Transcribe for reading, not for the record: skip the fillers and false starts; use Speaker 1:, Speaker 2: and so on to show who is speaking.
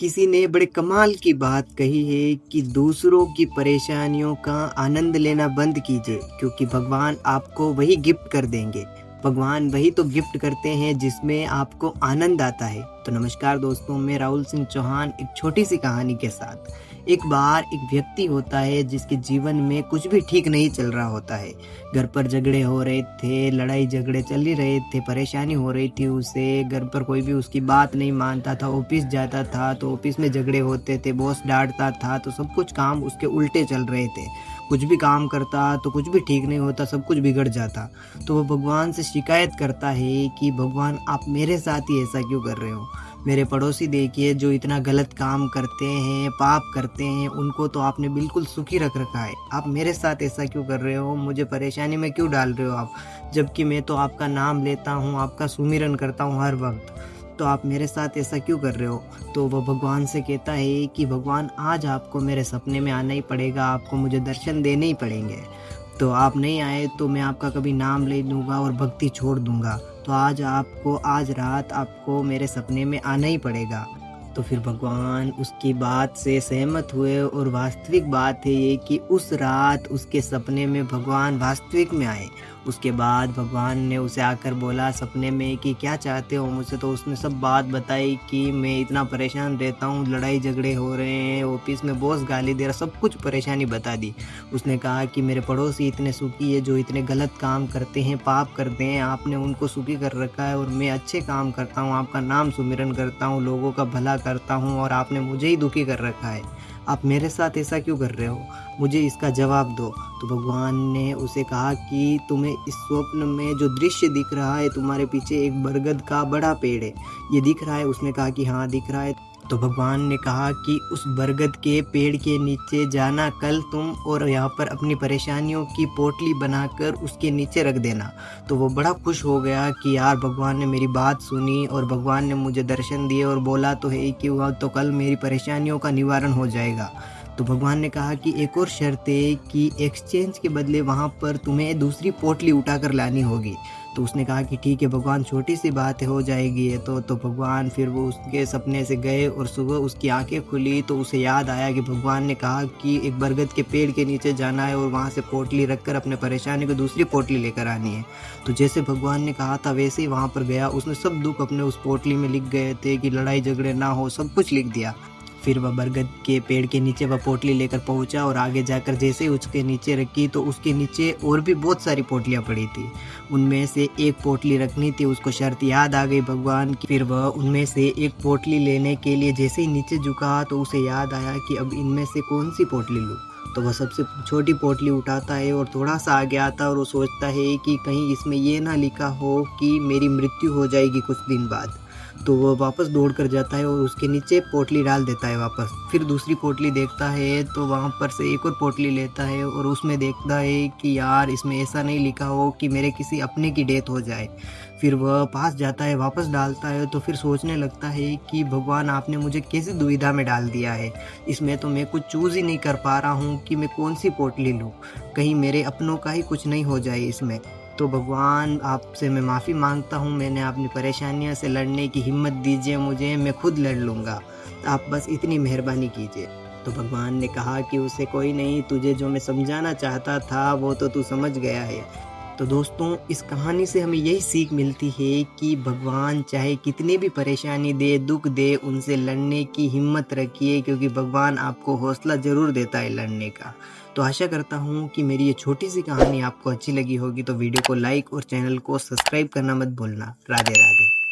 Speaker 1: किसी ने बड़े कमाल की बात कही है कि दूसरों की परेशानियों का आनंद लेना बंद कीजिए, क्योंकि भगवान आपको वही गिफ्ट कर देंगे। भगवान वही तो गिफ्ट करते हैं जिसमें आपको आनंद आता है। तो नमस्कार दोस्तों, मैं राहुल सिंह चौहान एक छोटी सी कहानी के साथ। एक बार एक व्यक्ति होता है जिसके जीवन में कुछ भी ठीक नहीं चल रहा होता है। घर पर झगड़े हो रहे थे, लड़ाई झगड़े चल ही रहे थे, परेशानी हो रही थी उसे। घर पर कोई भी उसकी बात नहीं मानता था। ऑफिस जाता था तो ऑफिस में झगड़े होते थे, बॉस डांटता था तो सब कुछ काम उसके उल्टे चल रहे थे। कुछ भी काम करता तो कुछ भी ठीक नहीं होता, सब कुछ बिगड़ जाता। तो वो भगवान से शिकायत करता है कि भगवान, आप मेरे साथ ही ऐसा क्यों कर रहे हो। मेरे पड़ोसी देखिए, जो इतना गलत काम करते हैं, पाप करते हैं, उनको तो आपने बिल्कुल सुखी रख रखा है। आप मेरे साथ ऐसा क्यों कर रहे हो, मुझे परेशानी में क्यों डाल रहे हो आप, जबकि मैं तो आपका नाम लेता हूँ, आपका सुमिरन करता हूँ हर वक्त। तो आप मेरे साथ ऐसा क्यों कर रहे हो। तो वह भगवान से कहता है कि भगवान, आज आपको मेरे सपने में आना ही पड़ेगा, आपको मुझे दर्शन देने ही पड़ेंगे। तो आप नहीं आए तो मैं आपका कभी नाम ले लूँगा और भक्ति छोड़ दूँगा। तो आज रात आपको मेरे सपने में आना ही पड़ेगा। तो फिर भगवान उसकी बात से सहमत हुए, और वास्तविक बात है ये कि उस रात उसके सपने में भगवान वास्तविक में आए। उसके बाद भगवान ने उसे आकर बोला सपने में कि क्या चाहते हो मुझसे। तो उसने सब बात बताई कि मैं इतना परेशान रहता हूँ, लड़ाई झगड़े हो रहे हैं, ऑफिस में बॉस गाली दे रहा, सब कुछ परेशानी बता दी। उसने कहा कि मेरे पड़ोसी इतने सुखी है, जो इतने गलत काम करते हैं, पाप करते हैं, आपने उनको सुखी कर रखा है, और मैं अच्छे काम करता हूँ, आपका नाम सुमिरन करता हूँ, लोगों का भला करता हूँ, और आपने मुझे ही दुखी कर रखा है। आप मेरे साथ ऐसा क्यों कर रहे हो, मुझे इसका जवाब दो। तो भगवान ने उसे कहा कि तुम्हें इस स्वप्न में जो दृश्य दिख रहा है, तुम्हारे पीछे एक बरगद का बड़ा पेड़ है, ये दिख रहा है। उसने कहा कि हाँ दिख रहा है। तो भगवान ने कहा कि उस बरगद के पेड़ के नीचे जाना कल तुम, और यहाँ पर अपनी परेशानियों की पोटली बनाकर उसके नीचे रख देना। तो वो बड़ा खुश हो गया कि यार, भगवान ने मेरी बात सुनी और भगवान ने मुझे दर्शन दिए, और बोला तो है कि वह तो कल मेरी परेशानियों का निवारण हो जाएगा। तो भगवान ने कहा कि एक और शर्त है कि एक्सचेंज के बदले वहाँ पर तुम्हें दूसरी पोटली उठाकर लानी होगी। तो उसने कहा कि ठीक है भगवान, छोटी सी बात है, हो जाएगी ये तो भगवान फिर वो उसके सपने से गए, और सुबह उसकी आंखें खुली तो उसे याद आया कि भगवान ने कहा कि एक बरगद के पेड़ के नीचे जाना है और वहाँ से पोटली रखकर अपने परेशानी को दूसरी पोटली लेकर आनी है। तो जैसे भगवान ने कहा था वैसे ही वहाँ पर गया। उसने सब दुख अपने उस पोटली में लिख गए थे कि लड़ाई झगड़े ना हो, सब कुछ लिख दिया। फिर वह बरगद के पेड़ के नीचे वह पोटली लेकर पहुंचा, और आगे जाकर जैसे ही उसके नीचे रखी तो उसके नीचे और भी बहुत सारी पोटलियां पड़ी थी। उनमें से एक पोटली रखनी थी, उसको शर्त याद आ गई भगवान की। फिर वह उनमें से एक पोटली लेने के लिए जैसे ही नीचे झुका तो उसे याद आया कि अब इनमें से कौन सी पोटली लूँ। तो वह सबसे छोटी पोटली उठाता है और थोड़ा सा आगे आता है, और वो सोचता है कि कहीं इसमें ये ना लिखा हो कि मेरी मृत्यु हो जाएगी कुछ दिन बाद। तो वह वापस दौड़ कर जाता है और उसके नीचे पोटली डाल देता है वापस। फिर दूसरी पोटली देखता है तो वहाँ पर से एक और पोटली लेता है, और उसमें देखता है कि यार, इसमें ऐसा नहीं लिखा हो कि मेरे किसी अपने की डेथ हो जाए। फिर वह पास जाता है, वापस डालता है, तो फिर सोचने लगता है कि भगवान, आपने मुझे कैसी दुविधा में डाल दिया है। इसमें तो मैं कुछ चूज़ ही नहीं कर पा रहा हूँ कि मैं कौन सी पोटली लूँ, कहीं मेरे अपनों का ही कुछ नहीं हो जाए इसमें। तो भगवान, आपसे मैं माफ़ी मांगता हूँ, मैंने अपनी परेशानियों से लड़ने की हिम्मत दीजिए मुझे, मैं खुद लड़ लूँगा, आप बस इतनी मेहरबानी कीजिए। तो भगवान ने कहा कि उसे कोई नहीं, तुझे जो मैं समझाना चाहता था वो तो तू समझ गया है। तो दोस्तों, इस कहानी से हमें यही सीख मिलती है कि भगवान चाहे कितनी भी परेशानी दे, दुख दे, उनसे लड़ने की हिम्मत रखिए, क्योंकि भगवान आपको हौसला ज़रूर देता है लड़ने का। तो आशा करता हूँ कि मेरी ये छोटी सी कहानी आपको अच्छी लगी होगी। तो वीडियो को लाइक और चैनल को सब्सक्राइब करना मत भूलना। राधे राधे।